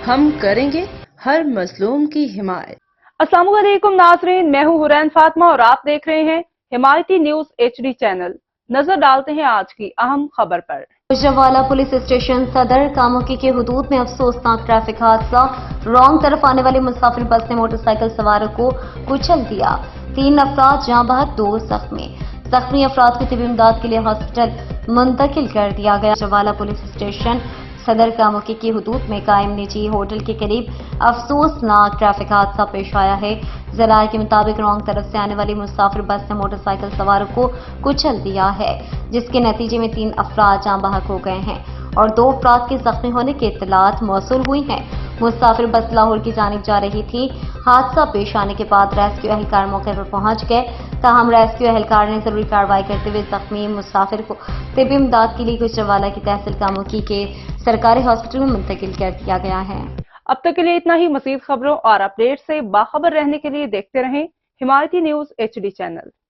ہم کریں گے ہر مظلوم کی حمایت۔ السلام علیکم ناظرین، میں ہوں حورین فاطمہ اور آپ دیکھ رہے ہیں حمایتی نیوز HD چینل۔ نظر ڈالتے ہیں آج کی اہم خبر پر۔ گوجرانوالہ پولیس اسٹیشن صدر کاموکی کے حدود میں افسوسناک ٹریفک حادثہ، رانگ طرف آنے والی مسافر بس نے موٹر سائیکل سواروں کو کچل دیا، 3 افراد جاں بحق 2 زخمی افراد کو طبی امداد کے لیے ہاسپٹل منتقل کر دیا گیا۔ گوجرانوالہ پولیس اسٹیشن صدر کاموکی کی حدود میں قائم نجی ہوٹل کے قریب افسوسناک ٹریفک حادثہ پیش آیا ہے۔ ذرائع کے مطابق رانگ طرف سے آنے والی مسافر بس نے موٹر سائیکل سواروں کو کچل دیا ہے، جس کے نتیجے میں 3 افراد جاں بحق ہو گئے ہیں اور 2 افراد کے زخمی ہونے کی اطلاعات موصول ہوئی ہیں۔ مسافر بس لاہور کی جانب جا رہی تھی۔ حادثہ پیش آنے کے بعد ریسکیو اہلکار موقع پر پہنچ گئے، تاہم ریسکیو اہلکار نے ضروری کارروائی کرتے ہوئے زخمی مسافر کو طبی امداد کے لیے گوجرانوالہ کی تحصیل کاموکی کے سرکاری ہاسپٹل میں منتقل کر دیا گیا ہے۔ اب تک کے لیے اتنا ہی۔ مزید خبروں اور اپڈیٹ سے باخبر رہنے کے لیے دیکھتے رہیں حمایتی نیوز HD چینل۔